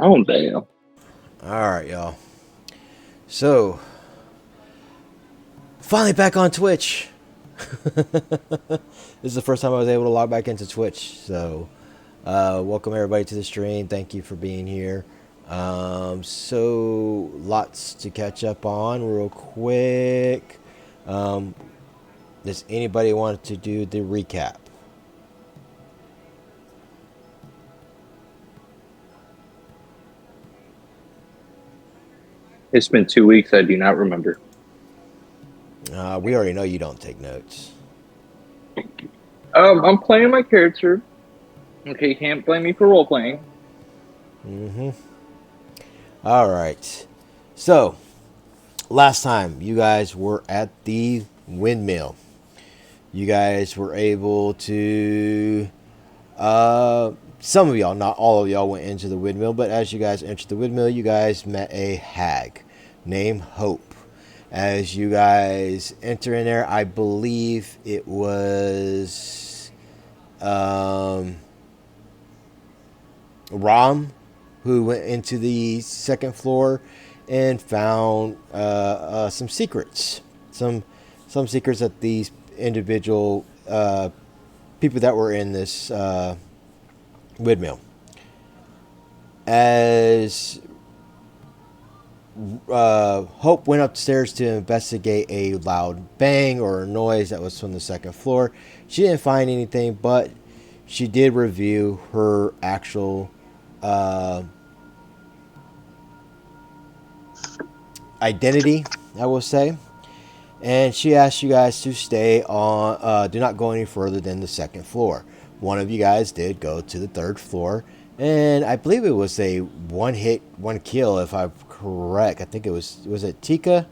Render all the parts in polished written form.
Oh, damn. Alright, y'all. So, finally back on Twitch. This is the first time I was able to log back into Twitch. So, welcome everybody to the stream. Thank you for being here. So, lots to catch up on real quick. Does anybody want to do the recap? It's been 2 weeks. I do not remember. We already know you don't take notes. I'm playing my character. Okay, you can't blame me for role playing. All right. So, last time you guys were at the Windmill. You guys were able to some of y'all, not all of y'all, went into the Windmill, but as you guys entered the Windmill, you guys met a hag named Hope. As you guys enter in there, I believe it was Ram who went into the second floor and found some secrets, some secrets that these individual people that were in this windmill. As Hope went upstairs to investigate a loud bang or a noise that was from the second floor, she didn't find anything, but she did review her actual identity, I will say. And she asked you guys to stay on, do not go any further than the second floor. One of you guys did go to the third floor, and I believe it was a one hit, one kill, if I'm correct. I think was it Tika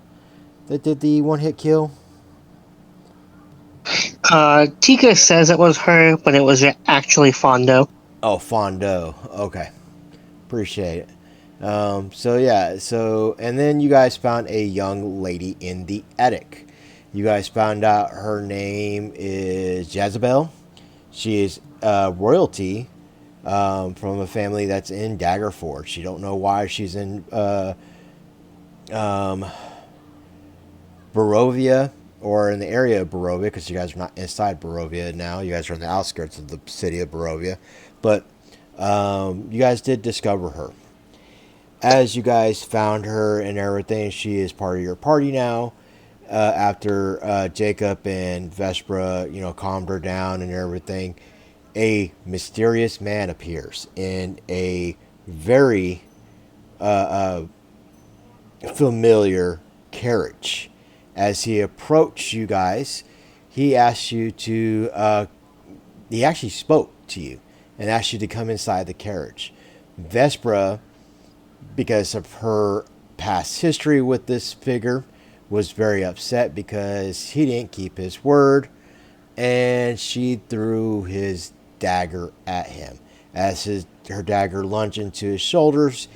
that did the one hit kill? Tika says it was her, but it was actually Fondo. Oh, Fondo. Okay. Appreciate it. So yeah, and then you guys found a young lady in the attic. You guys found out her name is Jezebel. She is royalty from a family that's in Daggerford. You don't know why she's in Barovia or in the area of Barovia, because you guys are not inside Barovia now. You guys are on the outskirts of the city of Barovia. But you guys did discover her. As you guys found her and everything, she is part of your party now. After Jacob and Vespra, calmed her down and everything, a mysterious man appears in a very familiar carriage. As he approached you guys, he asked you to. He actually spoke to you and asked you to come inside the carriage. Vespra, because of her past history with this figure, was very upset because he didn't keep his word, and she threw his dagger at him. As her dagger lunged into his shoulders,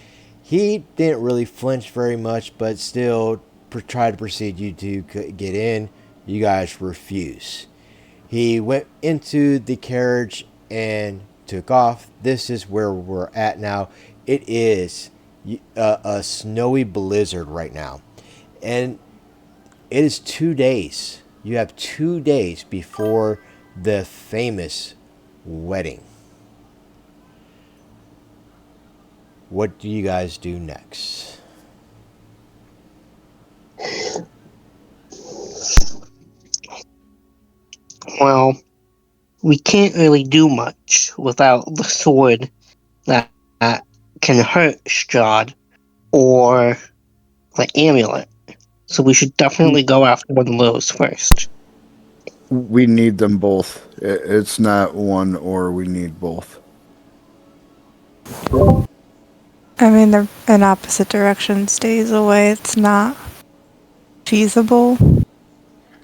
he didn't really flinch very much, but still tried to proceed you to get in. You guys refuse. He went into the carriage and took off. This is where we're at now. It is a snowy blizzard right now, and it is 2 days. You have 2 days before the famous wedding. What do you guys do next? Well, we can't really do much without the sword that can hurt Strahd, or the amulet. So we should definitely go after one of those first. We need them both. It's not one or, we need both. I mean, they're in opposite directions, days away. It's not feasible.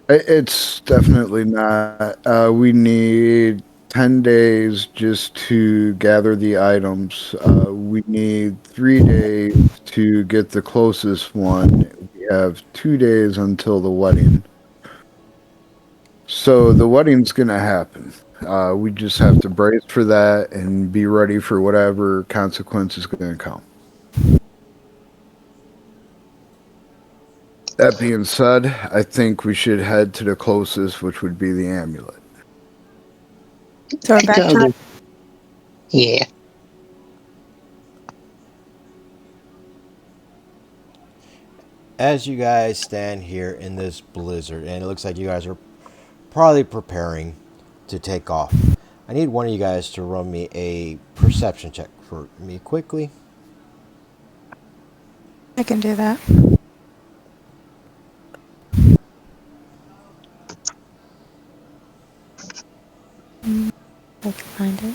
It's definitely not. We need 10 days just to gather the items. We need 3 days to get the closest one. We have 2 days until the wedding. So the wedding's going to happen. We just have to brace for that and be ready for whatever consequence is going to come. That being said, I think we should head to the closest, which would be the amulet. So we're back to Yeah. As you guys stand here in this blizzard, and it looks like you guys are probably preparing to take off, I need one of you guys to run me a perception check for me quickly. I can do that. I can find it.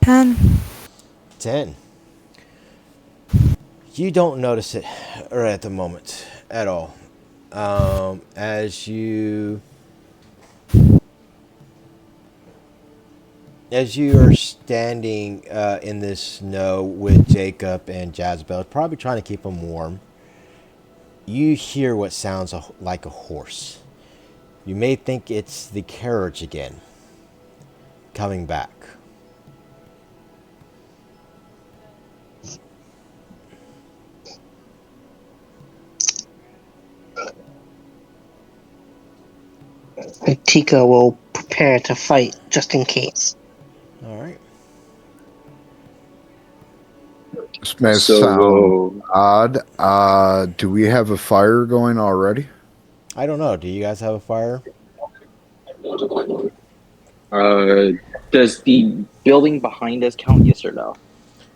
Ten. 10. You don't notice it right at the moment at all. As you are standing in this snow with Jacob and Jezebel, probably trying to keep them warm, you hear what sounds like a horse. You may think it's the carriage again, coming back. Tika will prepare to fight just in case. All right. This may So, sound odd. Do we have a fire going already? I don't know. Do you guys have a fire? Does the building behind us count? Yes or no?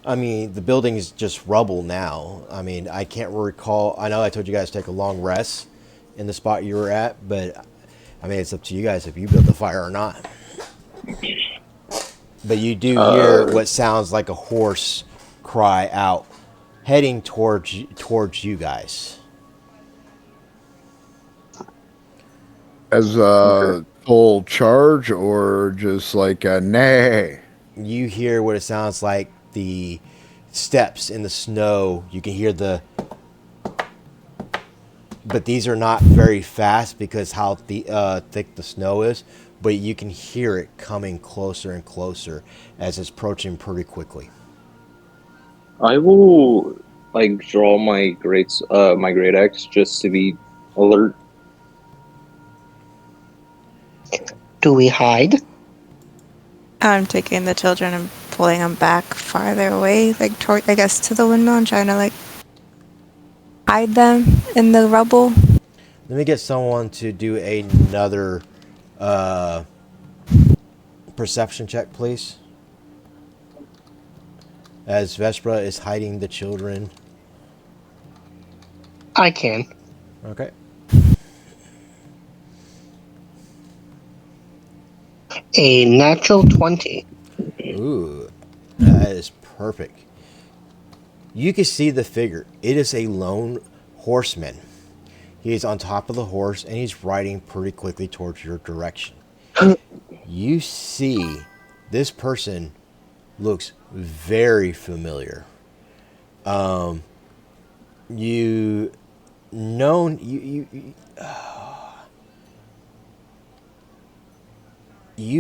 I mean, the building is just rubble now. I mean, I can't recall. I know I told you guys to take a long rest in the spot you were at, but I mean, it's up to you guys if you build the fire or not. But you do hear what sounds like a horse cry out, heading towards you guys. As a full charge or just like a nay? You hear what it sounds like, the steps in the snow. You can hear but these are not very fast because how thick the snow is, but you can hear it coming closer and closer as it's approaching pretty quickly. I will draw my great axe just to be alert. Do we hide? I'm taking the children and pulling them back farther away, toward, I guess, to the windmill and trying to, hide them in the rubble. Let me get someone to do another perception check, please. As Vespra is hiding the children. I can. Okay. A natural 20. Ooh, that is perfect. You can see the figure. It is a lone horseman. He is on top of the horse and he's riding pretty quickly towards your direction. You see this person looks very familiar. You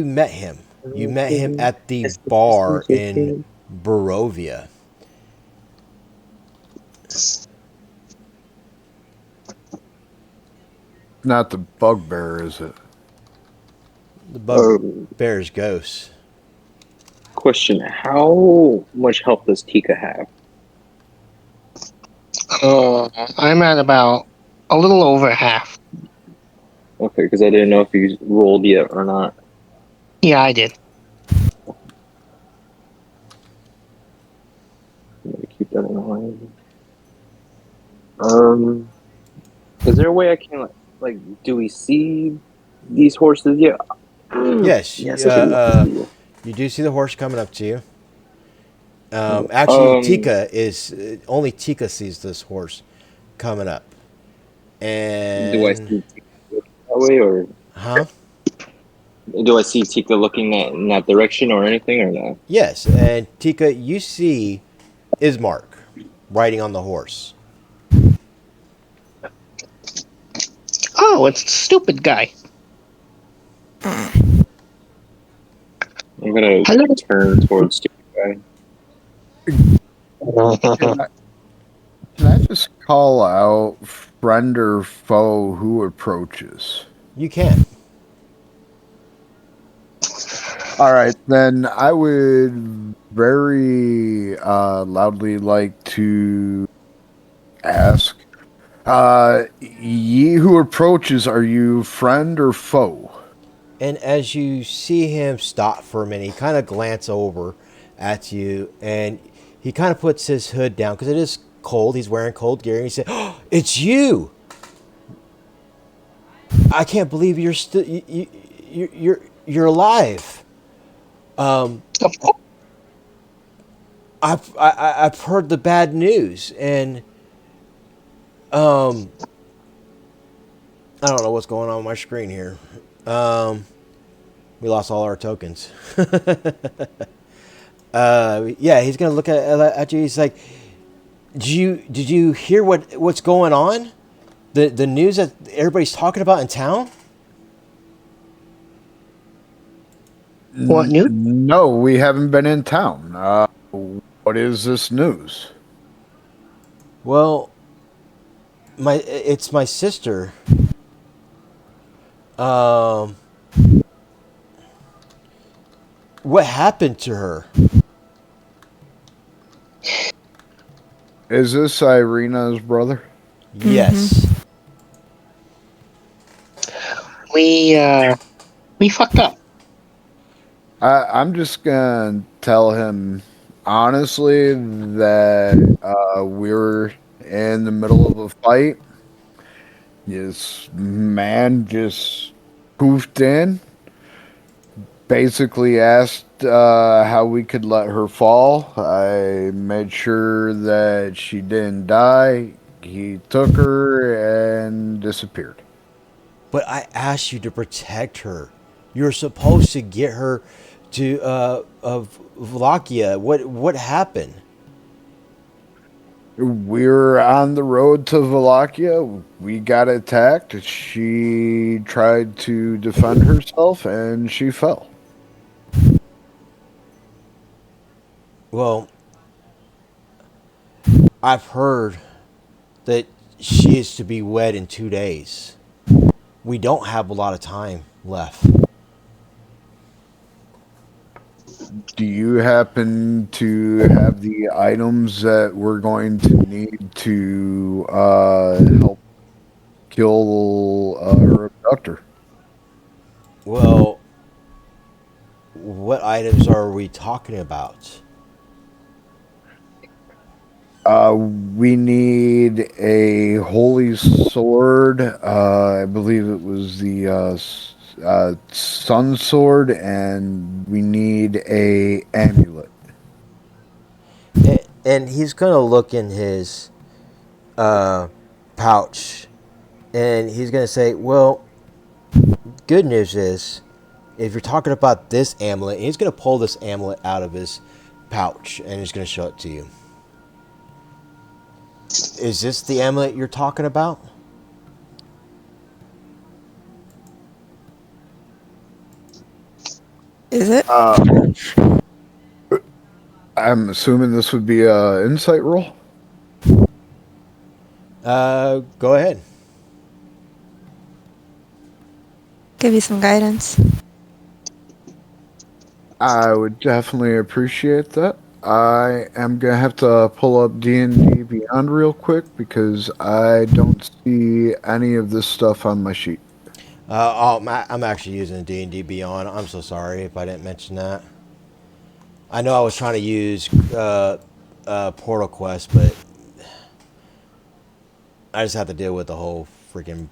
met him. You met him at the bar in Barovia. Not the bugbear, is it? The bugbear's ghost. Question: how much help does Tika have? I'm at about a little over half. Okay, because I didn't know if you rolled yet or not. Yeah, I did. I'm gonna keep that in mind. Is there a way I can do we see these horses yet? Yes. Yes. You do see the horse coming up to you. Actually, only Tika sees this horse coming up. And do I see Tika looking that way, or do I see Tika looking in that direction or anything, or no? Yes, and Tika, you see Ismark riding on the horse. Oh, it's the stupid guy. I'm gonna Hello. turn towards stupid guy. Can I, can I just call out friend or foe who approaches? You can. All right, then I would very loudly like to ask, ye who approaches, are you friend or foe? And as you see him stop for a minute, he kind of glance over at you, and he kind of puts his hood down because it is cold. He's wearing cold gear, and he said, "Oh, it's you! I can't believe you're still you're alive. Of course. I've heard the bad news, and I don't know what's going on my screen here. We lost all our tokens. Yeah, he's gonna look at you. He's like, did you hear what's going on? The news that everybody's talking about in town? What news? No, we haven't been in town. What is this news? Well, it's my sister. Um, what happened to her? Is this Ireena's brother? Yes. We fucked up. I'm just gonna tell him honestly that we're in the middle of a fight. This man just poofed in, basically asked how we could let her fall. I made sure that she didn't die. He took her and disappeared. But I asked you to protect her. You're supposed to get her to Wallachia. What happened? We're on the road to Wallachia. We got attacked. She tried to defend herself and she fell. Well, I've heard that she is to be wed in 2 days. We don't have a lot of time left. Do you happen to have the items that we're going to need to help kill her abductor? Well, what items are we talking about? We need a holy sword. I believe it was the Sunsword, and we need a amulet. And he's gonna look in his pouch, and he's gonna say, "Well, good news is, if you're talking about this amulet," he's gonna pull this amulet out of his pouch, and he's gonna show it to you. Is this the amulet you're talking about? Is it? I'm assuming this would be a insight roll. Go ahead. Give you some guidance. I would definitely appreciate that. I am gonna have to pull up D&D Beyond real quick because I don't see any of this stuff on my sheet. I'm actually using D&D Beyond. I'm so sorry if I didn't mention that. I know I was trying to use Portal Quest, but I just have to deal with the whole freaking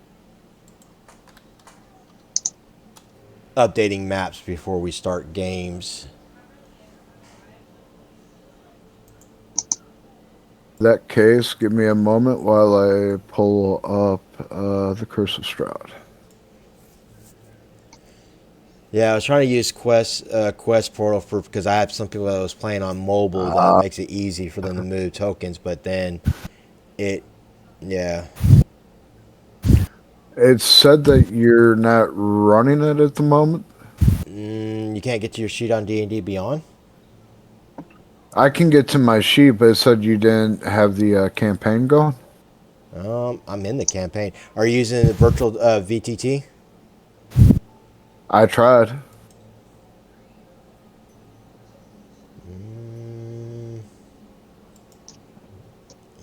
updating maps before we start games. In that case, give me a moment while I pull up the Curse of Strahd. Yeah, I was trying to use Quest Portal for because I have some people that was playing on mobile that makes it easy for them to move tokens, but then yeah. It's said that you're not running it at the moment. You can't get to your sheet on D&D Beyond? I can get to my sheet, but it said you didn't have the campaign going. I'm in the campaign. Are you using the virtual VTT? I tried.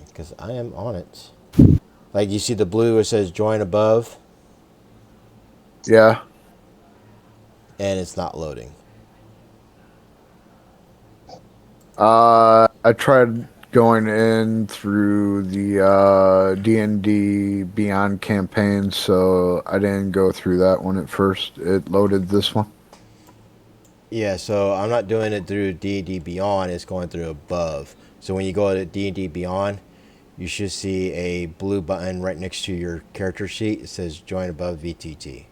Because I am on it. Like, you see the blue, it says join above, Yeah. and it's not loading. I tried going in through the D&D Beyond campaign, so I didn't go through that one at first. It loaded this one. Yeah, so I'm not doing it through D&D Beyond, it's going through above. So when you go to D&D Beyond, you should see a blue button right next to your character sheet. It says join above VTT.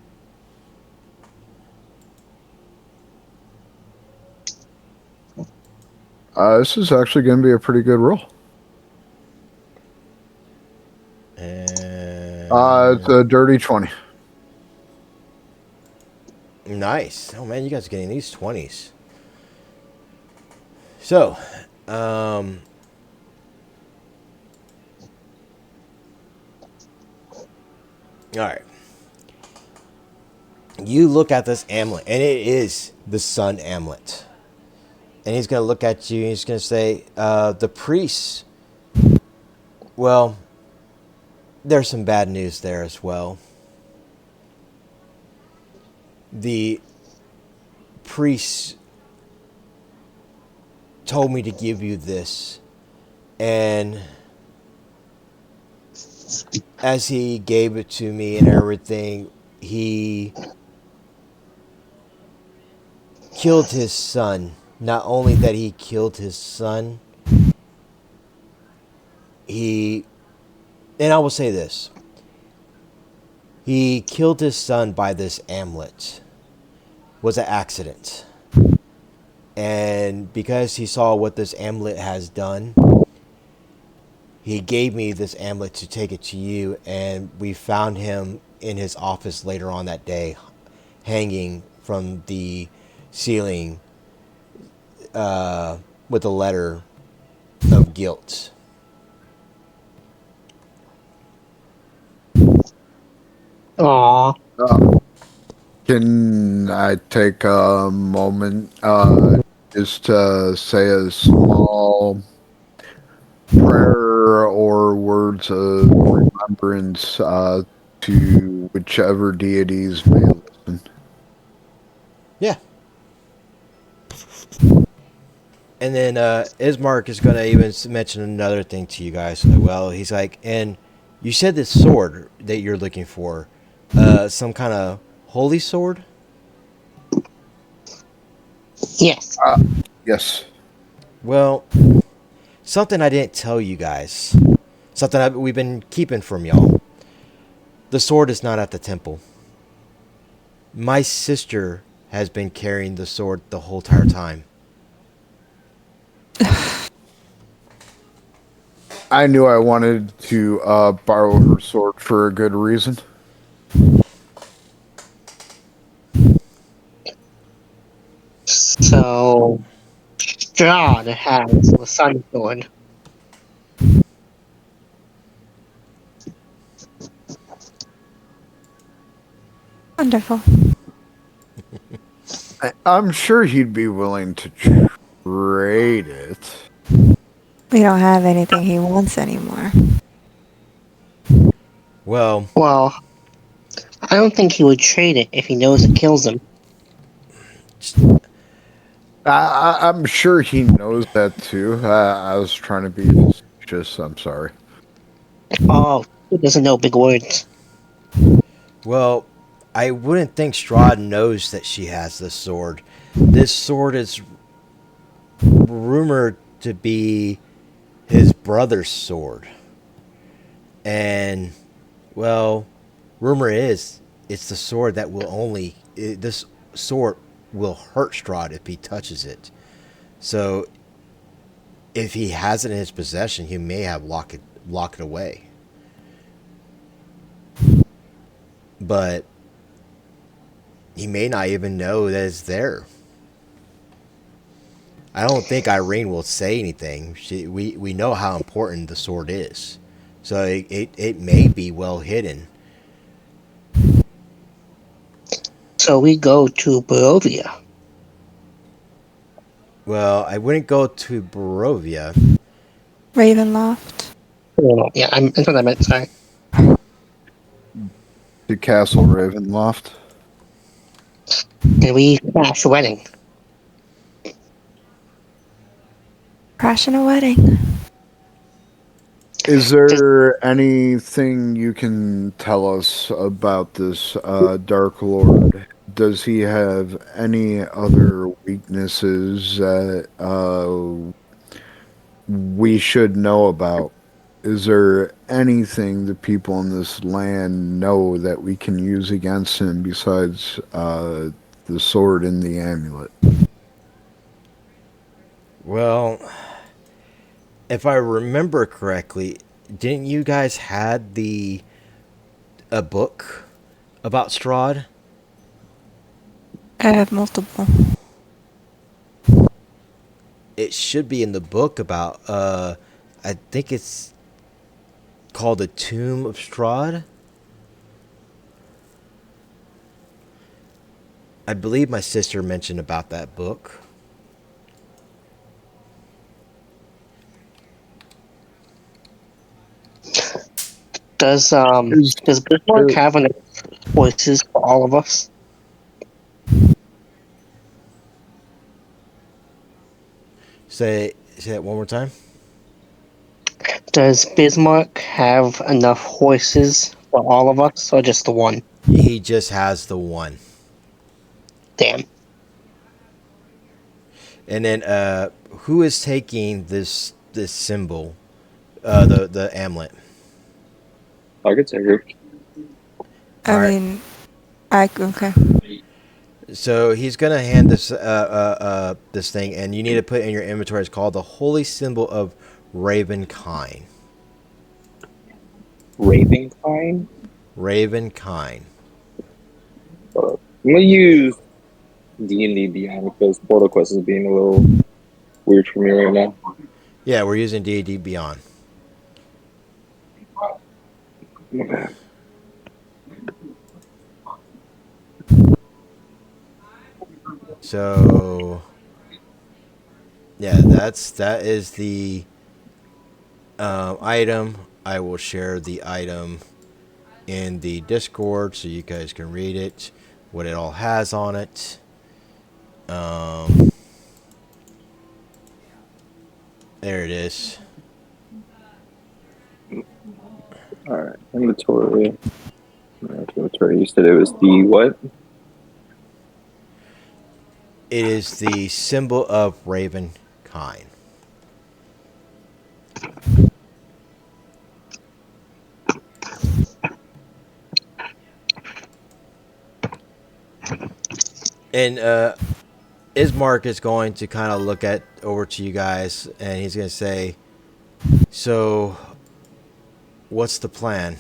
This is actually going to be a pretty good roll. And It's a dirty 20. nice. Oh man, you guys are getting these 20s. So, all right. You look at this amulet, and it is the sun amulet. And he's going to look at you, and he's going to say, the priests, well, there's some bad news there as well. The priests told me to give you this, and as he gave it to me and everything, he killed his son. Not only that he killed his son, and I will say this, he killed his son by this amulet. Was an accident. And because he saw what this amulet has done, he gave me this amulet to take it to you, and we found him in his office later on that day, hanging from the ceiling with a letter of guilt. Aw. Can I take a moment just to say a small prayer or words of remembrance to whichever deities may listen? Yeah. And then Ismark is going to even mention another thing to you guys. Well, he's like, and you said this sword that you're looking for, some kind of holy sword? Yes. Yes. Well, something I didn't tell you guys. Something we've been keeping from y'all. The sword is not at the temple. My sister has been carrying the sword the whole entire time. I knew I wanted to borrow her sword for a good reason. So, Strahd has the Sunsword. Wonderful. I'm sure he'd be willing to trade it. We don't have anything he wants anymore. Well, Well, I don't think he would trade it if he knows it kills him. I'm sure he knows that too. I was trying to be facetious. I'm sorry. Oh, he doesn't know big words. well, I wouldn't think Strahd knows that she has this sword. This sword is rumored to be his brother's sword. And, well, rumor is it's the sword that will this sword will hurt Strahd if he touches it. So, if he has it in his possession, he may have lock it away. But he may not even know that it's there. I don't think Ireena will say anything. We know how important the sword is, so it may be well hidden. So we go to Barovia. Well, I wouldn't go to Barovia. Ravenloft. Oh, yeah, that's what I meant. Sorry. To Castle Ravenloft. And we crash a wedding. Crashing a wedding. Is there anything you can tell us about this Dark Lord? Does he have any other weaknesses that we should know about? Is there anything the people in this land know that we can use against him besides the sword and the amulet? Well, if I remember correctly, didn't you guys had a book about Strahd? I have multiple. It should be in the book about I think it's called the Tomb of Strahd. I believe my sister mentioned about that book. Does Is Bismarck have enough voices for all of us? Say that one more time. Does Bismarck have enough horses for all of us, or just the one? He just has the one. Damn. And then who is taking this symbol? The amulet. I could take her. I Alright. mean, okay. So he's gonna hand this this thing, and you need to put it in your inventory. It's called the Holy Symbol of Ravenkind. Ravenkind? Ravenkind. I'm gonna use D&D Beyond because Portal Quest is being a little weird for me right now. Yeah, we're using D&D Beyond. So yeah, that is the item. I will share the item in the Discord so you guys can read it, what it all has on it. There it is. Alright, inventory. Inventory. You said it was the what? It is the symbol of Ravenkind. And Ismark is going to kind of look at over to you guys, and he's going to say, "So, what's the plan?"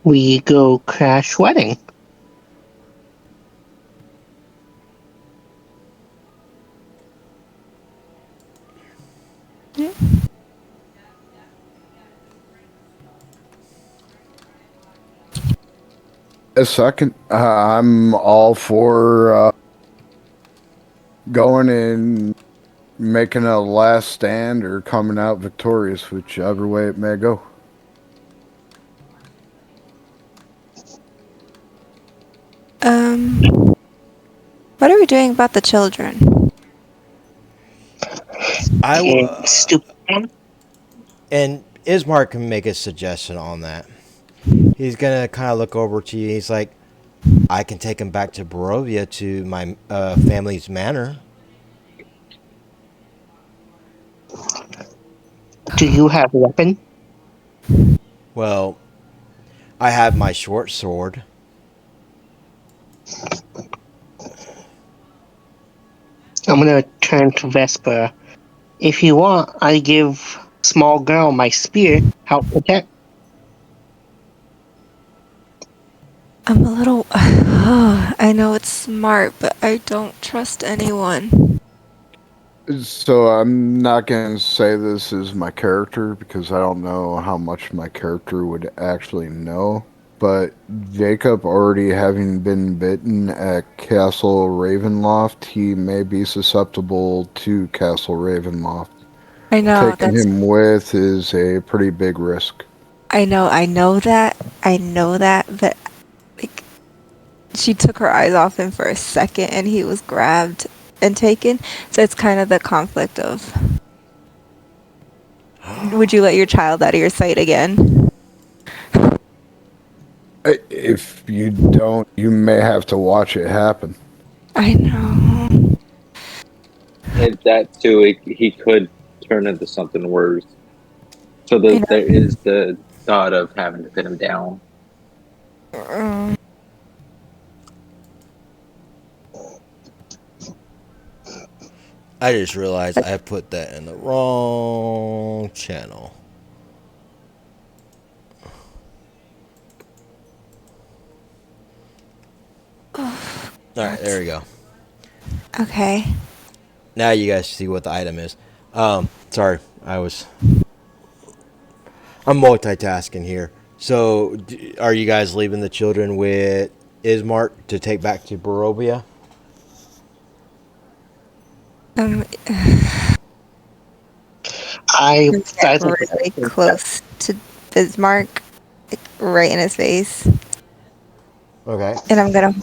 We go crash wedding. Yeah. A second. I'm all for going and making a last stand or coming out victorious, whichever way it may go. What are we doing about the children? Stupid one. And Ismark can make a suggestion on that. He's gonna kind of look over to you. He's like, "I can take him back to Barovia to my family's manor." Do you have a weapon? Well, I have my short sword. I'm gonna turn to Vesper. If you want, I give small girl my spear. Help protect. I'm a little. I know it's smart, but I don't trust anyone. So I'm not going to say this is my character because I don't know how much my character would actually know. But Jacob already having been bitten at Castle Ravenloft, he may be susceptible to Castle Ravenloft. I know Taking that's. him with is a pretty big risk. I know. I know that. I know that. But like, she took her eyes off him for a second, and he was grabbed and taken. So it's kind of the conflict of, would you let your child out of your sight again? If you don't, you may have to watch it happen. I know. And that too, he could turn into something worse. So I know. there is the thought of having to pin him down. Mm. I just realized I put that in the wrong channel. Alright, there we go. Okay. Now you guys see what the item is. Sorry, I'm multitasking here. So, are you guys leaving the children with Ismark to take back to Barovia? Um, I get think really close to Bismarck, like right in his face, Okay. and I'm gonna.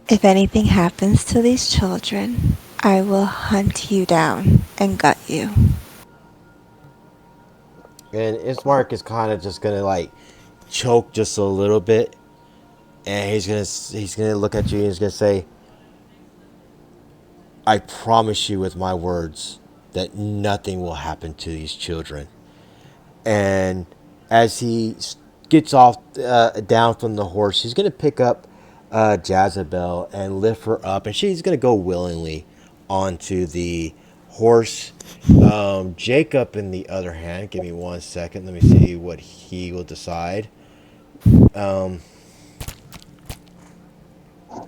If anything happens to these children, I will hunt you down and gut you. And Ismark is kind of just gonna like choke just a little bit, and he's gonna look at you and he's gonna say, "I promise you with my words that nothing will happen to these children." And as he gets off down from the horse, he's gonna pick up Jezebel and lift her up, and she's gonna go willingly onto the horse. Jacob, in the other hand, give me 1 second. Let me see what he will decide. Um,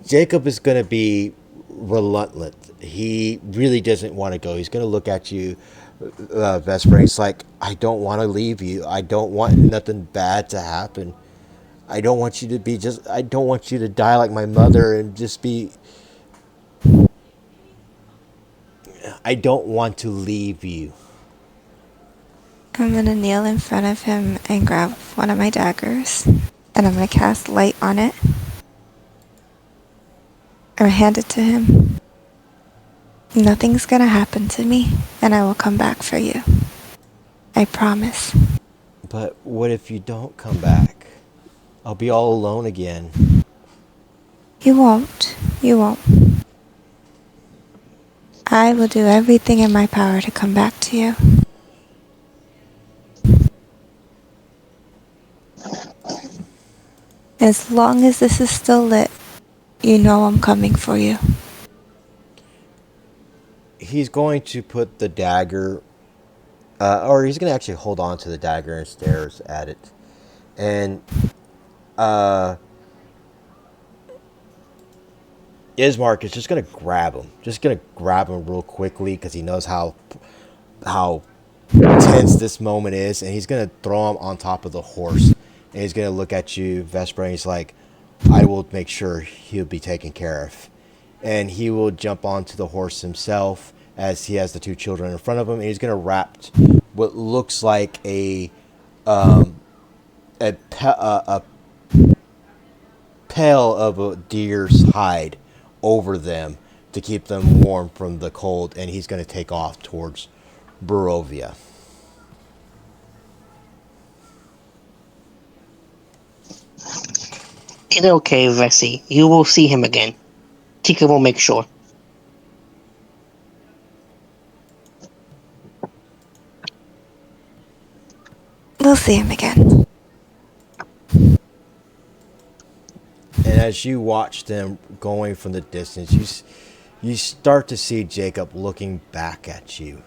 Jacob is going to be relentless. He really doesn't want to go. He's going to look at you, Vesper. He's like, I don't want to leave you. I don't want nothing bad to happen. I don't want you to be just. I don't want you to die like my mother and just be. I don't want to leave you. I'm gonna kneel in front of him and grab one of my daggers, and I'm gonna cast light on it, or hand it to him. Nothing's gonna happen to me, and I will come back for you. I promise. But what if you don't come back? I'll be all alone again. You won't. You won't. I will do everything in my power to come back to you. As long as this is still lit, you know I'm coming for you. He's going to put the dagger, or he's going to actually hold on to the dagger and stares at it. And Ismark is just gonna grab him, real quickly because he knows how tense this moment is, and he's gonna throw him on top of the horse, and he's gonna look at you, Vesper, and he's like, "I will make sure he'll be taken care of," and he will jump onto the horse himself as he has the two children in front of him, and he's gonna wrap what looks like a pale of a deer's hide over them to keep them warm from the cold, and he's going to take off towards Barovia. it's okay, Vessi. You will see him again. Tika will make sure. We'll see him again. And as you watch them going from the distance, you start to see Jacob looking back at you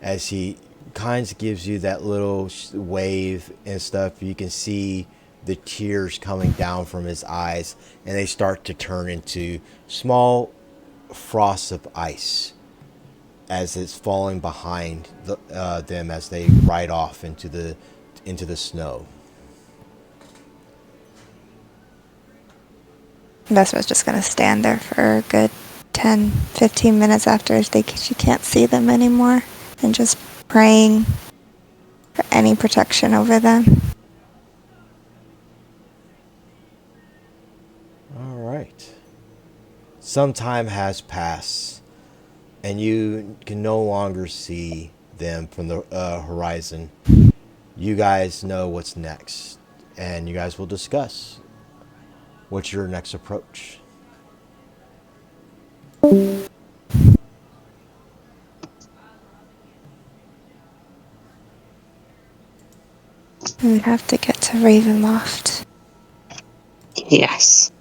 as he kind of gives you that little wave and stuff. You can see the tears coming down from his eyes, and they start to turn into small frosts of ice as it's falling behind them as they ride off into the snow. Vespa's just gonna stand there for a good 10, 15 minutes after she can't see them anymore, and just praying for any protection over them. All right. Some time has passed, and you can no longer see them from the horizon. You guys know what's next, and you guys will discuss what's your next approach. We have to get to Ravenloft. Yes.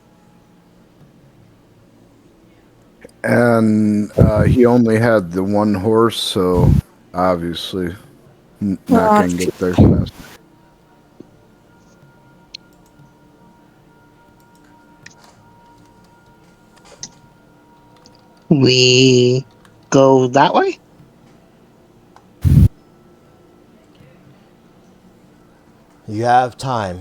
And he only had the one horse, so obviously not going to get there fast. We go that way? You have time.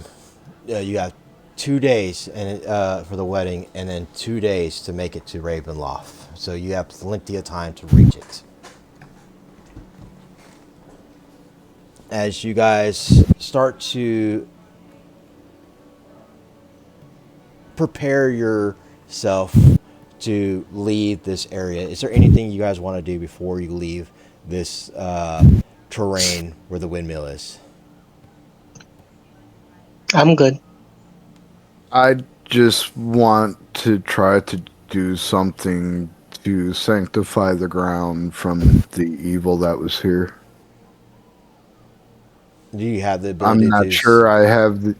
You have 2 days for the wedding, and then 2 days to make it to Ravenloft. So you have plenty of time to reach it. As you guys start to prepare yourself to leave this area, is there anything you guys want to do before you leave this terrain where the windmill is? I'm good. I just want to try to do something to sanctify the ground from the evil that was here. Do you have the ability I'm to not sure I have the...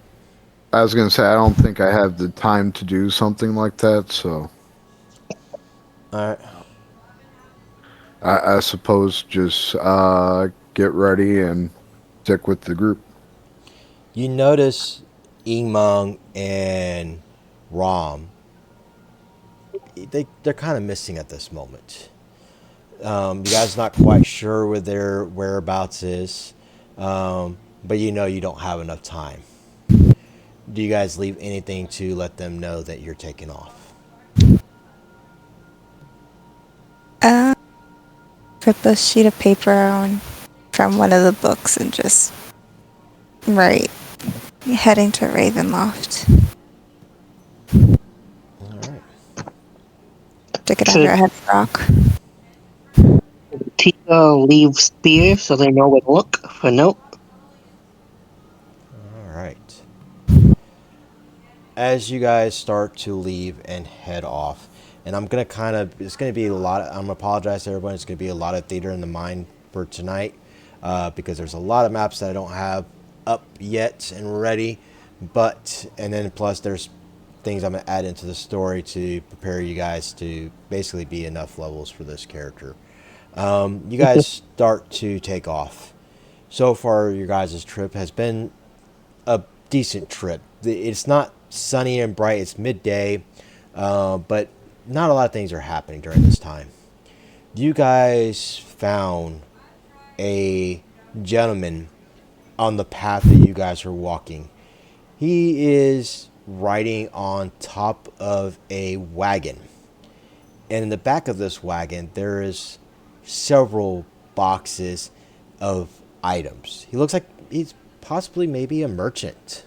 I was going to say, I don't think I have the time to do something like that, so... All right. I suppose just get ready and stick with the group. You notice Imong and Rom, they're kind of missing at this moment. You guys not quite sure where their whereabouts is, but you know you don't have enough time. Do you guys leave anything to let them know that you're taking off? Rip a sheet of paper from one of the books and just write, heading to Ravenloft. All right. Stick it under a heavy rock. Tika leave spear so they know where to look for note. All right. As you guys start to leave and head off, and I'm gonna it's gonna be a lot. I'm gonna apologize to everyone. It's gonna be a lot of theater in the mind for tonight, because there's a lot of maps that I don't have up yet and ready. And then plus there's things I'm gonna add into the story to prepare you guys to basically be enough levels for this character. You guys start to take off. So far, your guys' trip has been a decent trip. It's not sunny and bright. It's midday, but not a lot of things are happening during this time. You guys found a gentleman on the path that you guys are walking. He is riding on top of a wagon. And in the back of this wagon, there is several boxes of items. He looks like he's possibly maybe a merchant.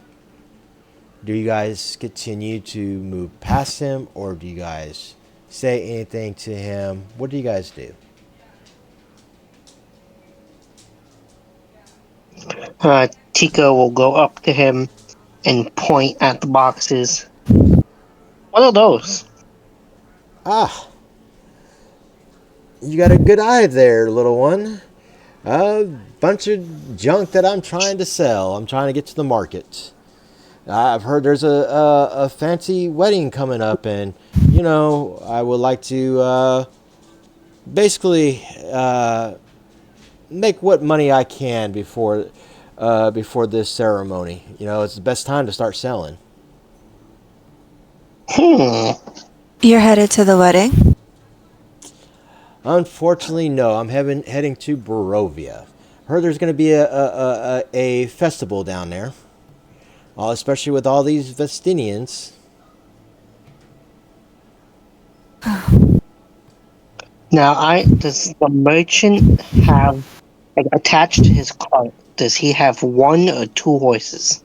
Do you guys continue to move past him, or do you guys say anything to him? What do you guys do? Tika will go up to him and point at the boxes. What are those? Ah, you got a good eye there, little one. A bunch of junk that I'm trying to sell. I'm trying to get to the market. I've heard there's a fancy wedding coming up, and I would like to basically make what money I can before before this ceremony. You know, it's the best time to start selling. You're headed to the wedding? Unfortunately, no. I'm heading to Barovia. Heard there's going to be a festival down there, especially with all these Vestinians. Now, does the merchant have, like, attached to his cart? Does he have one or two horses?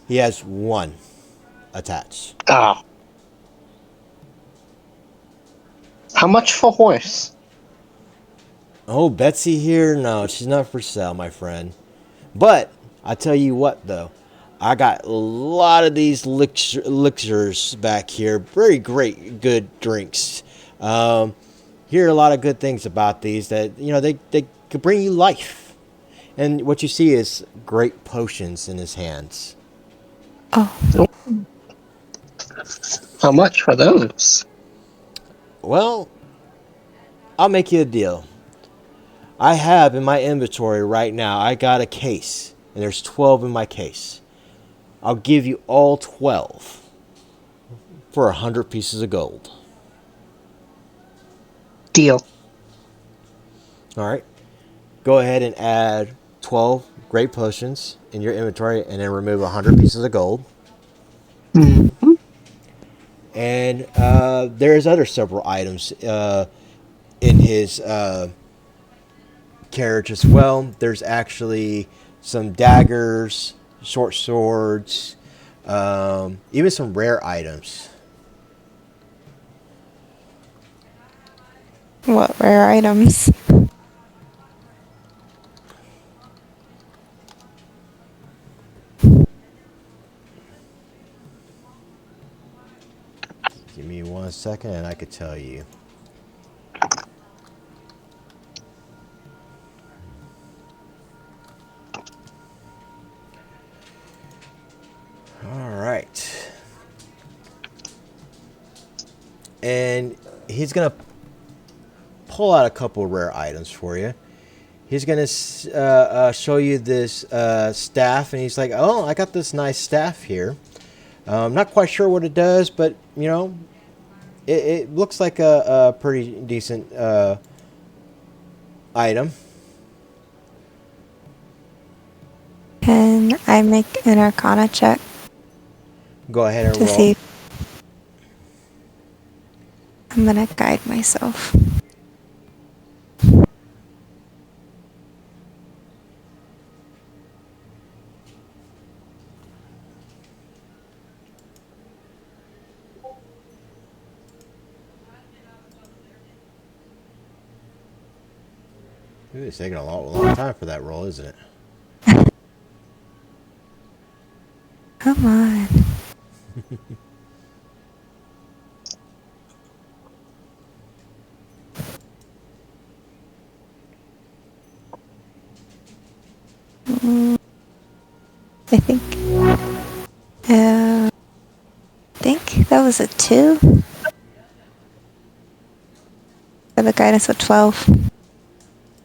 He has one attached. Ah, how much for horse? Oh, Betsy here? No, she's not for sale, my friend. But I tell you what, though, I got a lot of these elixirs back here. Very great, good drinks. Hear a lot of good things about these that, you know, they could bring you life. And what you see is great potions in his hands. Oh, How much for those? Well, I'll make you a deal. I have in my inventory right now, I got a case, and there's 12 in my case. I'll give you all 12 for 100 pieces of gold. Deal. All right. Go ahead and add 12 great potions in your inventory and then remove 100 pieces of gold. Mm-hmm. And there's other several items in his carriage as well. There's actually some daggers, short swords, even some rare items. what rare items? Give me 1 second and I could tell you. All right. And he's going to pull out a couple rare items for you. He's going to show you this staff, and he's like, oh, I got this nice staff here. I'm not quite sure what it does, but, you know, it looks like a pretty decent item. Can I make an Arcana check Go ahead and to roll. see? I'm gonna guide myself. Ooh, it's taking a long time for that roll, isn't it? Come on. I think that was a 2. For the guidance of 12.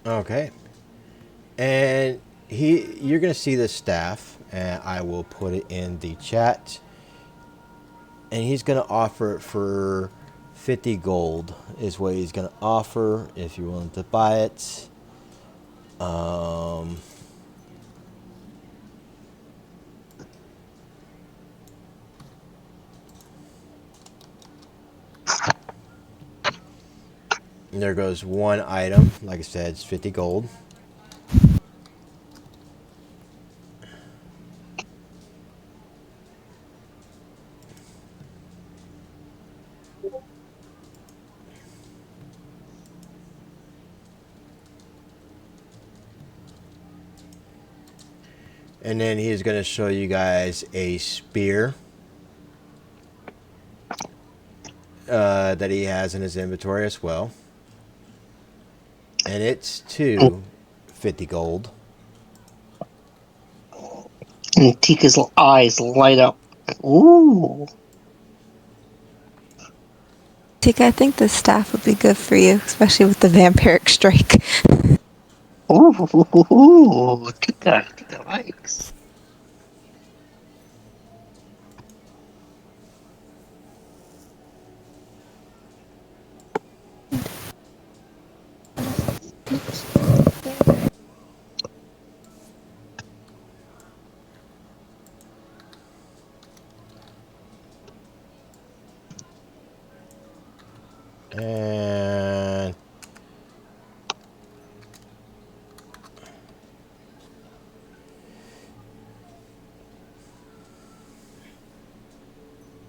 Okay. And you're going to see the staff, and I will put it in the chat. And he's going to offer it for 50 gold is what he's going to offer if you're willing to buy it. And there goes one item. Like I said, it's 50 gold. And then he's going to show you guys a spear that he has in his inventory as well. And it's 50 gold. And Tika's eyes light up. Ooh. Tika, I think the staff would be good for you, especially with the vampiric strike. Ooh, Tika likes. And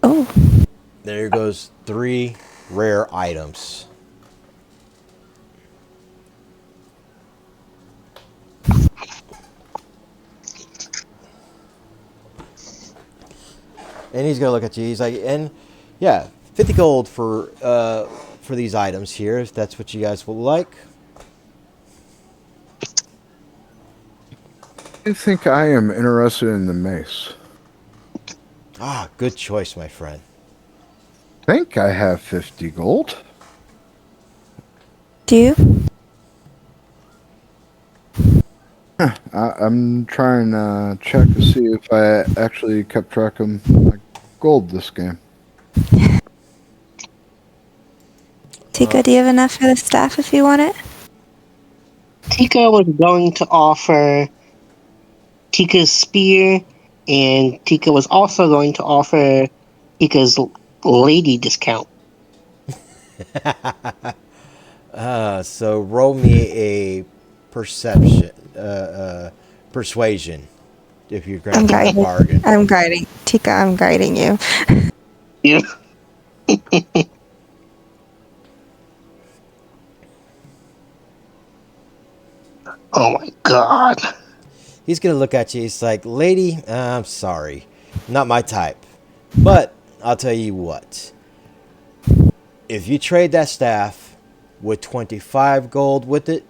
Oh, there goes 3 rare items. And he's gonna look at you. He's like, and yeah, 50 gold for these items here, if that's what you guys would like. I think I am interested in the mace. Ah, good choice, my friend. I think I have 50 gold. do you? I'm trying to check to see if I actually kept track of my gold this game. Tika, do you have enough for the staff if you want it? Tika was going to offer Tika's spear, and Tika was also going to offer Tika's lady discount. So roll me a perception, persuasion, if you're going I'm to try to guiding. bargain. I'm guiding. Tika, I'm guiding you. Yeah. Oh my god. He's going to look at you. He's like, lady, I'm sorry. Not my type. But I'll tell you what. If you trade that staff with 25 gold with it,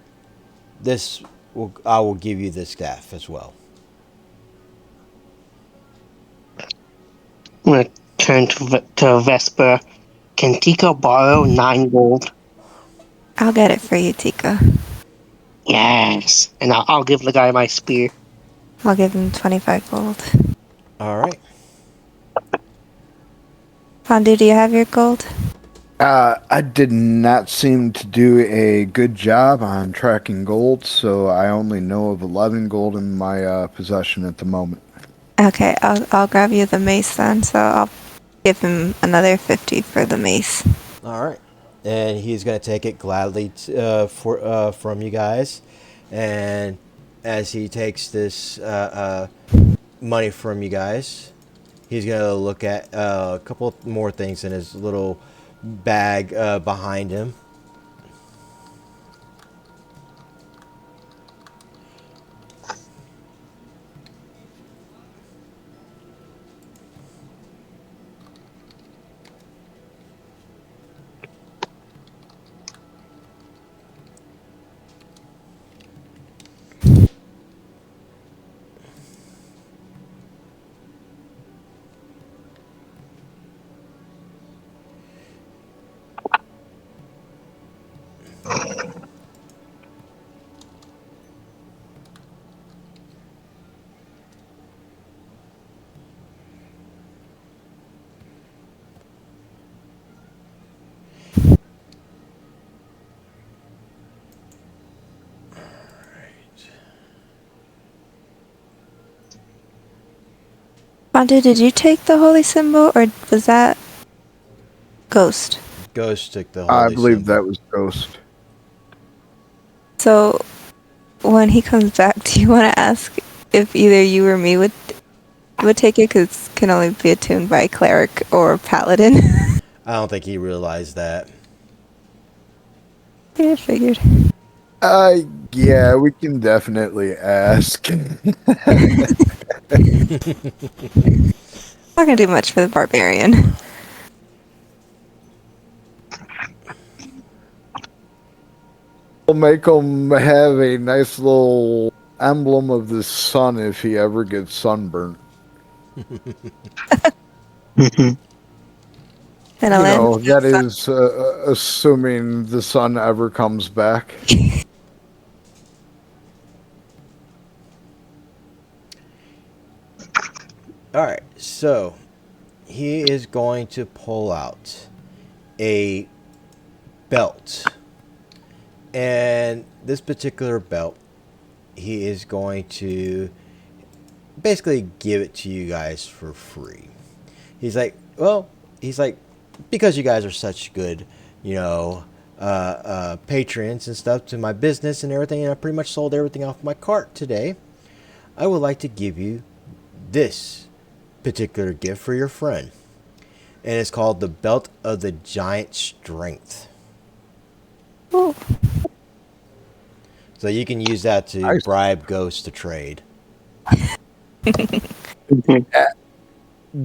I will give you this staff as well. I'm gonna turn to Vesper. Can Tika borrow 9 gold? I'll get it for you, Tika. Yes. And I'll give the guy my spear. I'll give him 25 gold. All right. Fondu, do you have your gold? I did not seem to do a good job on tracking gold, so I only know of 11 gold in my possession at the moment. Okay, I'll grab you the mace then. So I'll give him another 50 for the mace. All right. And he's going to take it gladly from you guys. And as he takes this money from you guys, he's going to look at a couple more things in his little bag behind him. Fondu, did you take the holy symbol or was that Ghost? Ghost took the I holy believe symbol. that was Ghost. So when he comes back, do you want to ask if either you or me would take it? Because it can only be attuned by cleric or paladin. I don't think he realized that. Yeah, I figured. Yeah, we can definitely ask. Not gonna do much for the barbarian. We'll make him have a nice little emblem of the sun if he ever gets sunburned. Mhm. And You I'll know, end. that is assuming the sun ever comes back. All right, so he is going to pull out a belt. And this particular belt, he is going to basically give it to you guys for free. He's like, well, he's like, because you guys are such good, you know, patrons and stuff to my business and everything, and I pretty much sold everything off my cart today. I would like to give you this particular gift for your friend. And it's called the Belt of the Giant Strength. Ooh. So you can use that to Nice. bribe ghosts to trade.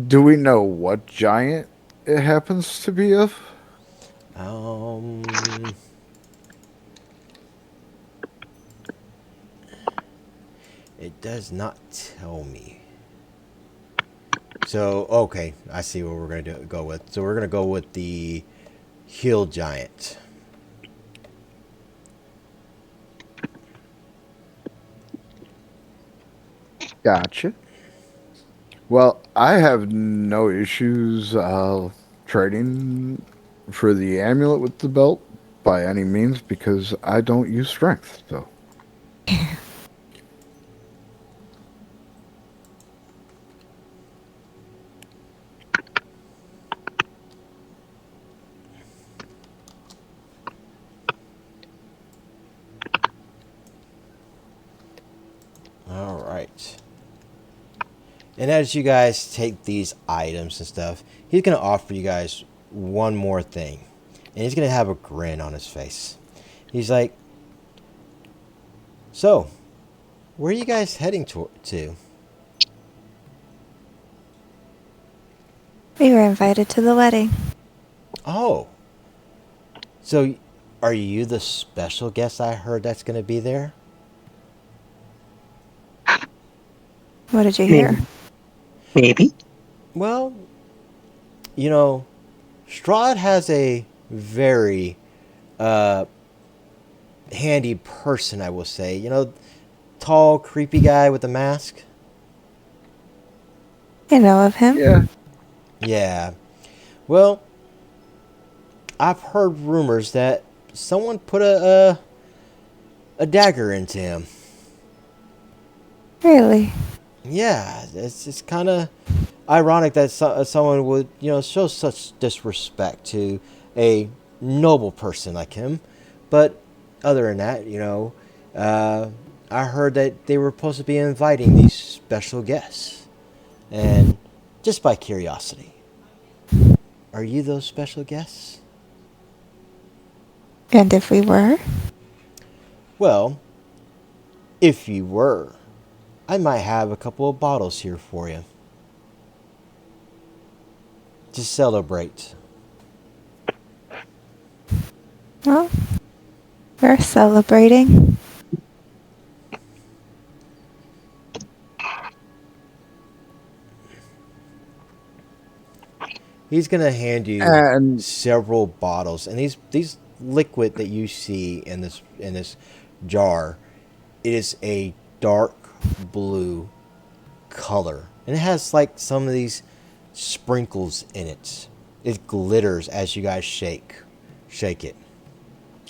Do we know what giant it happens to be of? Um, it does not tell me. So okay, I see what we're gonna go with. So we're gonna go with the Hill Giant. Gotcha. Well, I have no issues trading for the amulet with the belt by any means because I don't use strength. So All right. And as you guys take these items and stuff, he's gonna offer you guys one more thing, and he's gonna have a grin on his face. He's like, "So, where are you guys heading to?" We were invited to the wedding. Oh, so are you the special guest I heard that's gonna be there? What did you hear? Maybe. Well, you know, Strahd has a very handy person, I will say. You know, tall, creepy guy with a mask. You know of him? yeah, Yeah. Well, I've heard rumors that someone put a dagger into him. Really? Yeah, it's kind of ironic that someone would, you know, show such disrespect to a noble person like him. But other than that, you know, I heard that they were supposed to be inviting these special guests. And just by curiosity, are you those special guests? And if we were? Well, if you were, I might have a couple of bottles here for you. To celebrate. Well, we're celebrating. He's gonna hand you and several bottles, and these liquid that you see in this jar, it is a dark blue color, and it has like some of these sprinkles in it. It glitters as you guys shake it.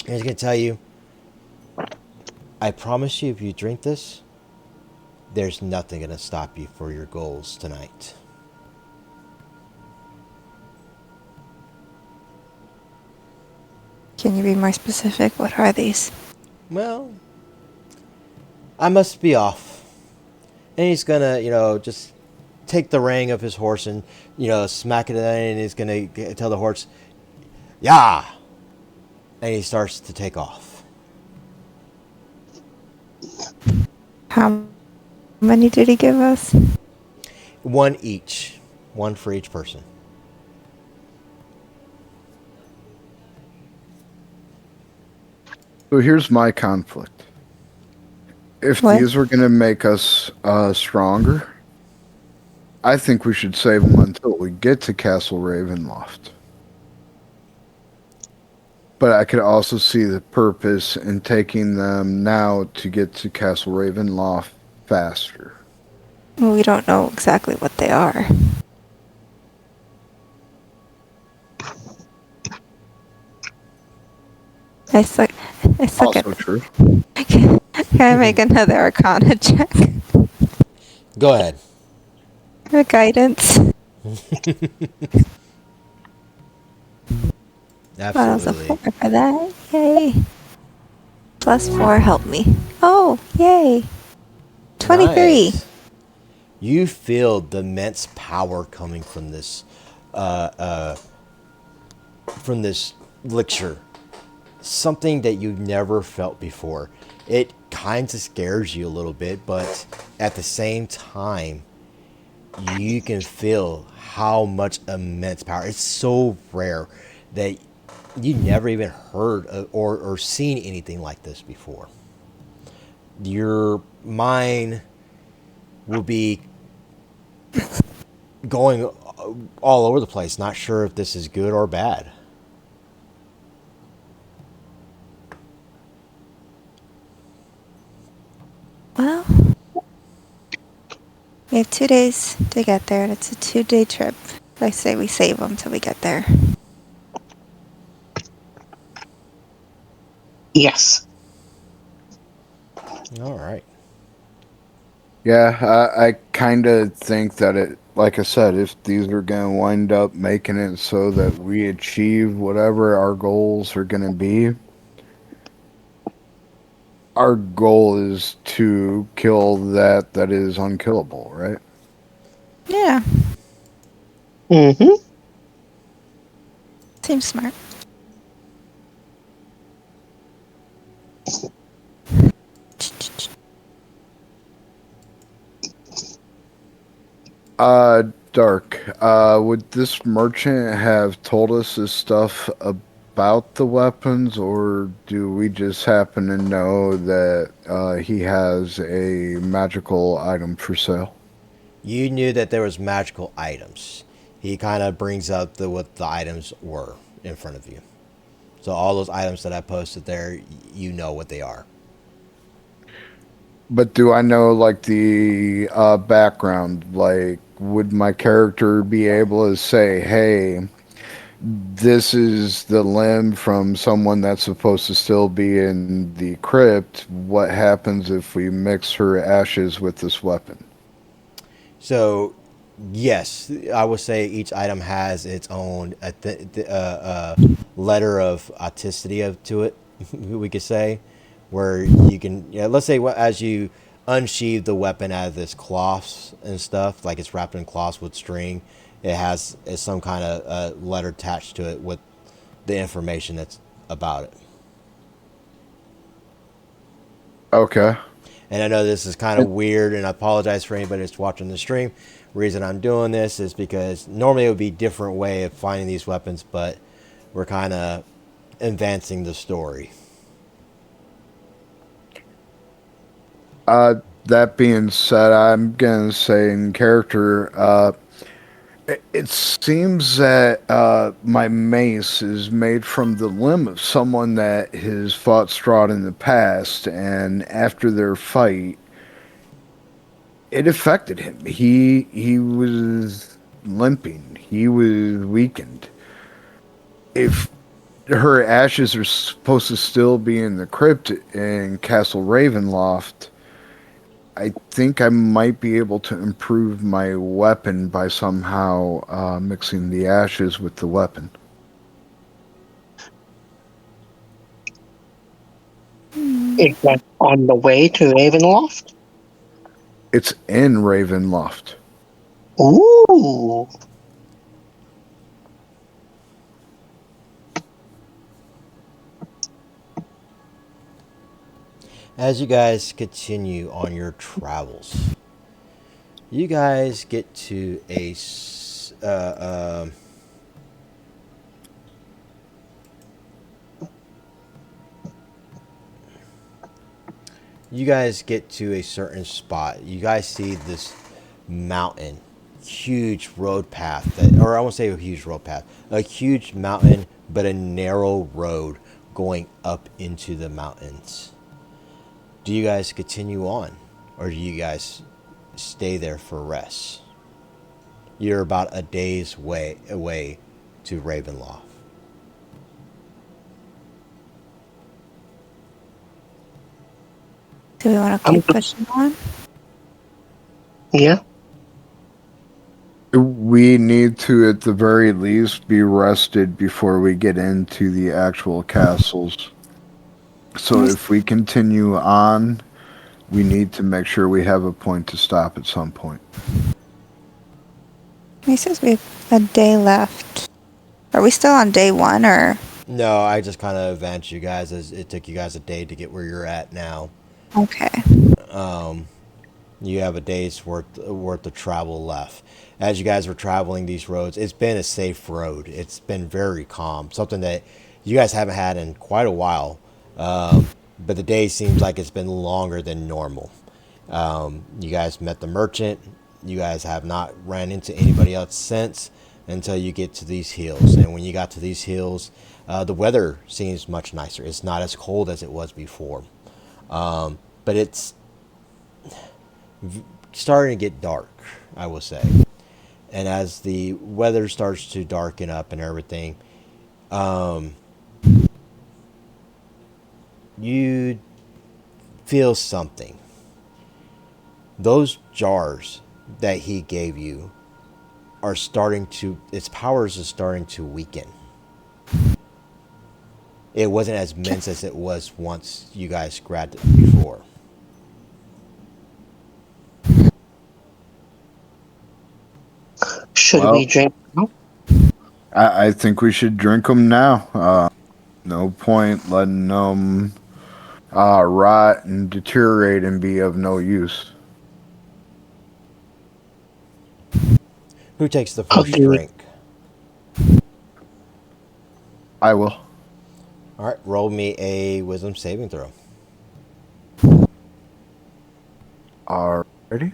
And he's gonna tell you, I promise you, if you drink this, there's nothing gonna stop you for your goals tonight. Can you be more specific? What are these? Well, I must be off. And he's gonna, you know, just take the rein of his horse and, you know, smack it in, and he's gonna tell the horse, "Yeah!" And he starts to take off. How many did he give us? One each. One for each person. so here's my conflict. If What? these were going to make us stronger, I think we should save them until we get to Castle Ravenloft. But I could also see the purpose in taking them now to get to Castle Ravenloft faster. We don't know exactly what they are. I suck at. Also true. Can I make another Arcana check? Go ahead. For guidance. That was a 4 Absolutely. for that. Yay. +4 help me. Oh, yay. 23. Nice. You feel the immense power coming from this elixir. Something that you've never felt before. It kind of scares you a little bit, but at the same time, you can feel how much immense power. It's so rare that you never even heard of, or seen anything like this before. Your mind will be going all over the place, not sure if this is good or bad. Well, we have 2 days to get there, and it's a 2-day trip. I say we save them till we get there. Yes. All right. Yeah, I kind of think that it, like I said, if these are going to wind up making it so that we achieve whatever our goals are going to be, our goal is to kill that is unkillable, right? Yeah, Mm-hmm. seems smart. Dark, would this merchant have told us this stuff about the weapons, or do we just happen to know that he has a magical item for sale? You knew that there was magical items. He kind of brings up what the items were in front of you. So all those items that I posted there, you know what they are. But do I know like the background? Like, would my character be able to say, "Hey, this is the limb from someone that's supposed to still be in the crypt. What happens if we mix her ashes with this weapon?" So, yes, I would say each item has its own letter of authenticity to it. We could say, where you can, yeah, let's say as you unsheathe the weapon out of this cloths and stuff, like it's wrapped in cloths with string, it has some kind of letter attached to it with the information that's about it. Okay. And I know this is kind of weird, and I apologize for anybody that's watching the stream. The reason I'm doing this is because normally it would be a different way of finding these weapons, but we're kind of advancing the story. That being said, I'm gonna say in character, it seems that my mace is made from the limb of someone that has fought Strahd in the past, and after their fight, it affected him. He was limping. He was weakened. If her ashes are supposed to still be in the crypt in Castle Ravenloft, I think I might be able to improve my weapon by somehow mixing the ashes with the weapon. Is that on the way to Ravenloft? It's in Ravenloft. Ooh. As you guys continue on your travels, you guys get to a certain spot. You guys see this mountain, huge road path or I won't say a huge road path, a huge mountain, but a narrow road going up into the mountains. Do you guys continue on, or do you guys stay there for rest. You're about a day's way away to Ravenloft. Do we want to keep pushing on? Yeah. We need to, at the very least, be rested before we get into the actual castles. So if we continue on, we need to make sure we have a point to stop at some point. He says we have a day left. Are we still on day 1 or? No, I just kind of advanced you guys as it took you guys a day to get where you're at now. Okay. You have a day's worth of travel left. As you guys were traveling these roads, it's been a safe road. It's been very calm, something that you guys haven't had in quite a while. But the day seems like it's been longer than normal. You guys met the merchant. You guys have not ran into anybody else since until you get to these hills. And when you got to these hills, the weather seems much nicer. It's not as cold as it was before. But it's starting to get dark, I will say. And as the weather starts to darken up and everything, you feel something. Those jars that he gave you are starting to, its powers are starting to weaken. It wasn't as immense as it was once you guys grabbed it before. Should we drink now? I think we should drink them now. No point letting them rot and deteriorate and be of no use. Who takes the first drink? I will. All right, roll me a wisdom saving throw. Alrighty.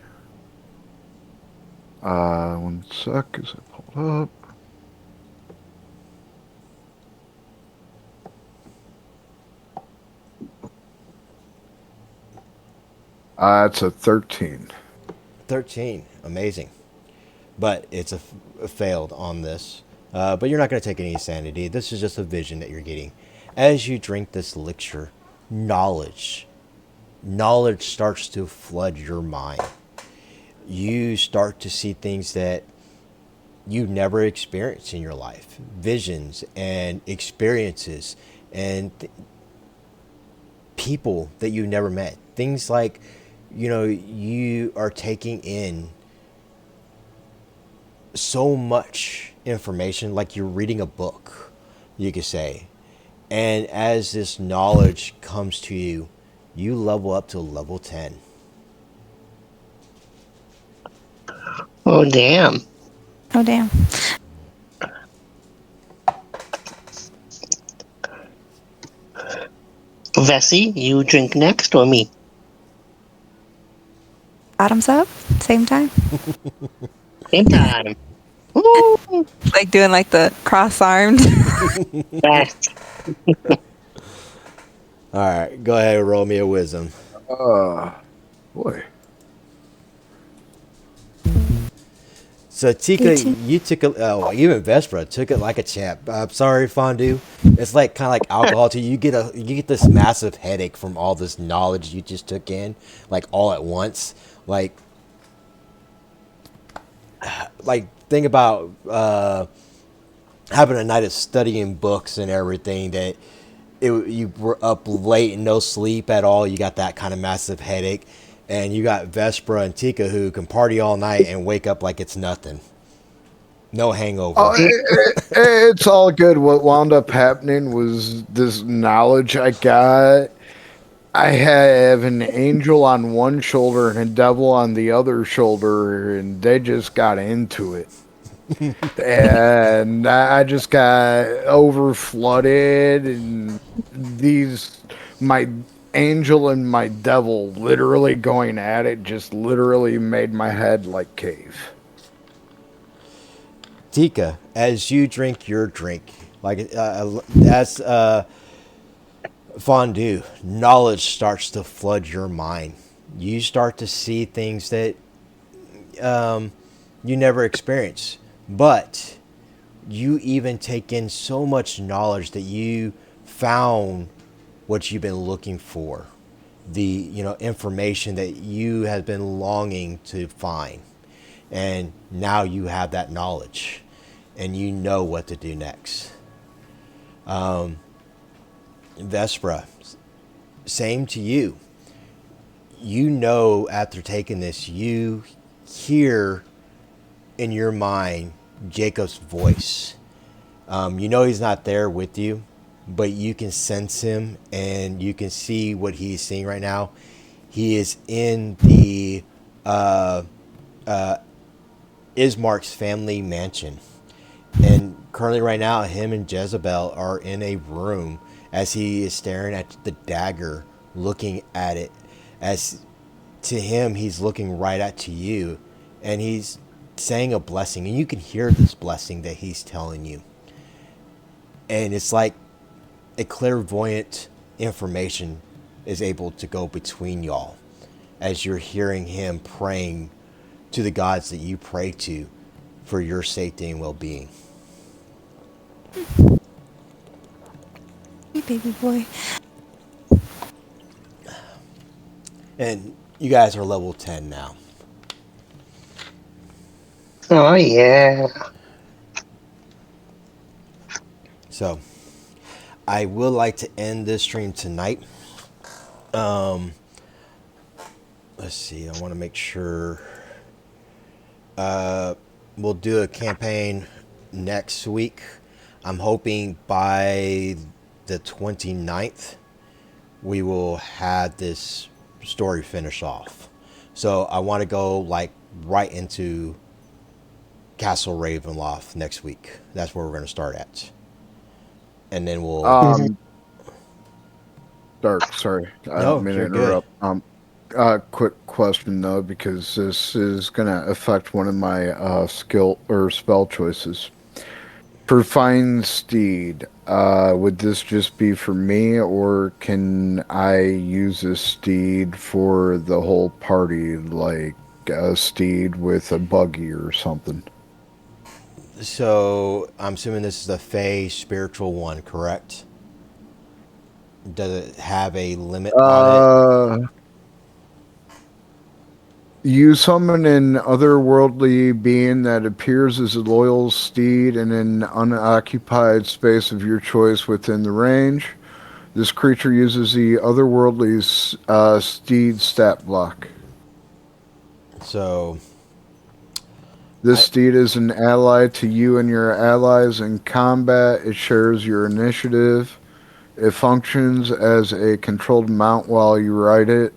1 sec as I pull it up. It's a 13. 13. Amazing. But it's a failed on this. But you're not going to take any sanity. This is just a vision that you're getting. As you drink this elixir, knowledge starts to flood your mind. You start to see things that you never experienced in your life. Visions and experiences and people that you never met. Things like, you are taking in so much information, like you're reading a book, you could say. And as this knowledge comes to you, you level up to level 10. Oh, damn. Oh, damn. Vessi, you drink next or me? Bottoms up? Same time? Same time. Woo! Like doing like the cross-armed. All right, go ahead and roll me a wisdom. Boy. So Tika, you took even Vespra took it like a champ. I'm sorry, Fondue. It's like kind of like alcohol to you. You get this massive headache from all this knowledge you just took in, like all at once. Like think about having a night of studying books and everything that you were up late and no sleep at all. You got that kind of massive headache. And you got Vespra and Tika who can party all night and wake up like it's nothing. No hangover. Oh, it's all good. What wound up happening was this knowledge I got. I have an angel on one shoulder and a devil on the other shoulder, and they just got into it. And I just got over flooded, and my angel and my devil literally going at it just literally made my head like cave. Tika, as you drink your drink, as Fondue, knowledge starts to flood your mind. You start to see things that you never experience. But you even take in so much knowledge that you found what you've been looking for, the information that you have been longing to find, and now you have that knowledge, and you know what to do next. Vespra, same to you. You know, after taking this, you hear in your mind Jacob's voice. You know he's not there with you, but you can sense him and you can see what he's seeing right now. He is in the Ismark's family mansion. And currently right now, him and Jezebel are in a room as he is staring at the dagger, looking at it. As to him, he's looking right at to you, and he's saying a blessing, and you can hear this blessing that he's telling you. And it's like a clairvoyant information is able to go between y'all as you're hearing him praying to the gods that you pray to for your safety and well-being. Hey, baby boy. And you guys are level 10 now. Oh, yeah. So, I would like to end this stream tonight. Let's see. I want to make sure. We'll do a campaign next week. I'm hoping by the 29th, we will have this story finished off. So I want to go like right into Castle Ravenloft next week. That's where we're going to start at. And then we'll... Dark, sorry. I No, don't mean to you're interrupt. Quick question though, because this is going to affect one of my skill or spell choices. For Fine Steed, would this just be for me, or can I use a steed for the whole party, like a steed with a buggy or something? So I'm assuming this is a Fey spiritual one, correct? Does it have a limit on it? You summon an otherworldly being that appears as a loyal steed in an unoccupied space of your choice within the range. This creature uses the otherworldly steed stat block. So... This steed is an ally to you and your allies in combat. It shares your initiative. It functions as a controlled mount while you ride it.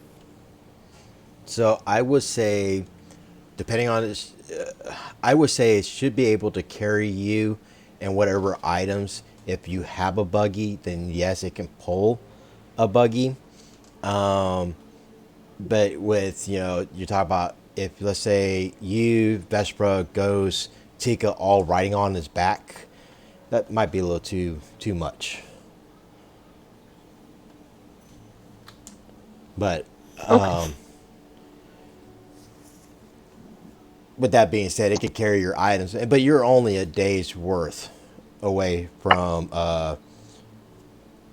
So I would say, depending on this, I would say it should be able to carry you and whatever items. If you have a buggy, then yes, it can pull a buggy. But with, you talk about if, let's say, you, Vespra, goes Tika all riding on his back, that might be a little too much. But, Okay. with that being said, it could carry your items, but you're only a day's worth away from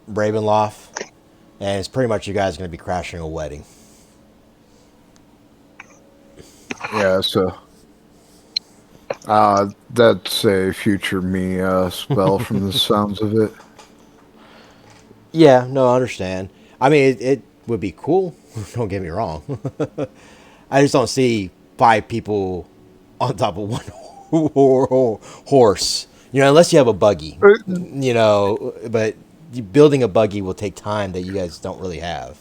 Ravenloft, and it's pretty much you guys going to be crashing a wedding. Yeah, so that's a future me spell from the sounds of it. Yeah, no, I understand. I mean, it would be cool. Don't get me wrong. I just don't see 5 people on top of one horse. Unless you have a buggy. But building a buggy will take time that you guys don't really have.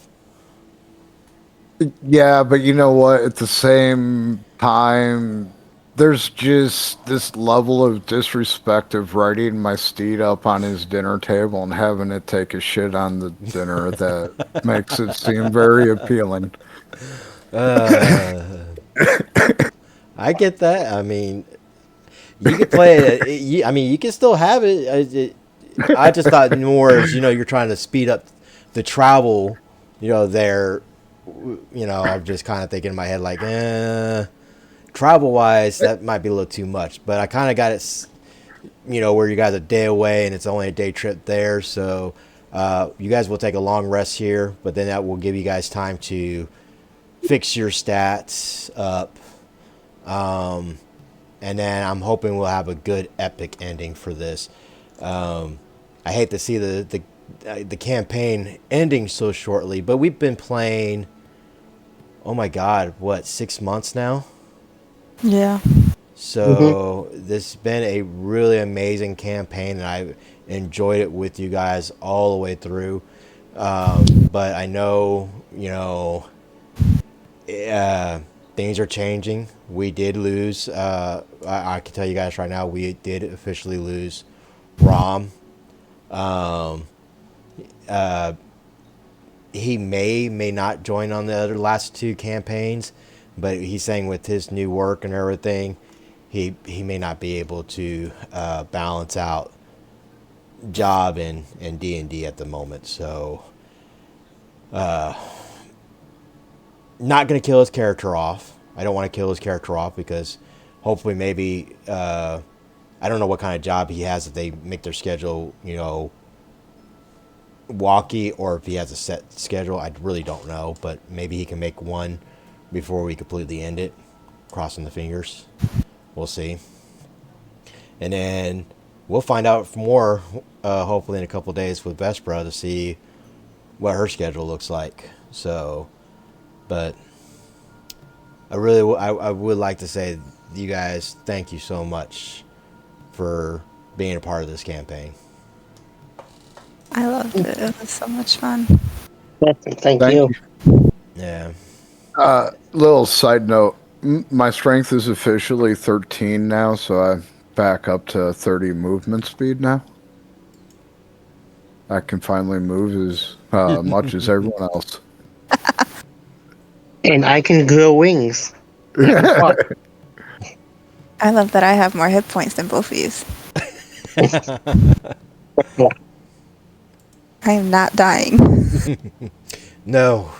Yeah, but you know what? At the same time, there's just this level of disrespect of riding my steed up on his dinner table and having it take a shit on the dinner that makes it seem very appealing. I get that. I mean, you could play it. You can still have it. I just thought more as, you're trying to speed up the travel, there. I'm just kind of thinking in my head like, travel wise, that might be a little too much. But I kind of got it, where you guys are a day away and it's only a day trip there. So you guys will take a long rest here, but then that will give you guys time to fix your stats up. And then I'm hoping we'll have a good epic ending for this. I hate to see the campaign ending so shortly, but we've been playing. Oh my God, what, 6 months now? Yeah. So this has been a really amazing campaign, and I enjoyed it with you guys all the way through. But I know, things are changing. We did lose. I can tell you guys right now, we did officially lose Rom. Um, he may not join on the other last two campaigns, but he's saying with his new work and everything, he may not be able to balance out job and D&D at the moment. So not going to kill his character off. I don't want to kill his character off because hopefully maybe I don't know what kind of job he has if they make their schedule, walkie, or if he has a set schedule. I really don't know, but maybe he can make one before we completely end it. Crossing the fingers. We'll see. And then we'll find out more, hopefully in a couple days with Vespra to see what her schedule looks like. So, but I would like to say, you guys, thank you so much for being a part of this campaign. I loved it. It was so much fun. Thank you. Yeah. Little side note: my strength is officially 13 now, so I'm back up to 30 movement speed now. I can finally move as much as everyone else. And I can grow wings. I love that I have more hit points than both of you. I am not dying. No.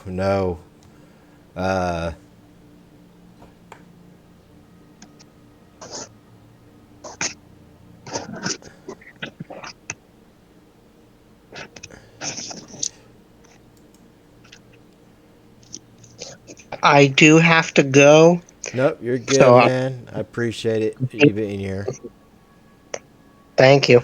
I do have to go. Nope, you're good, So, man. I appreciate it. You being here. Thank you.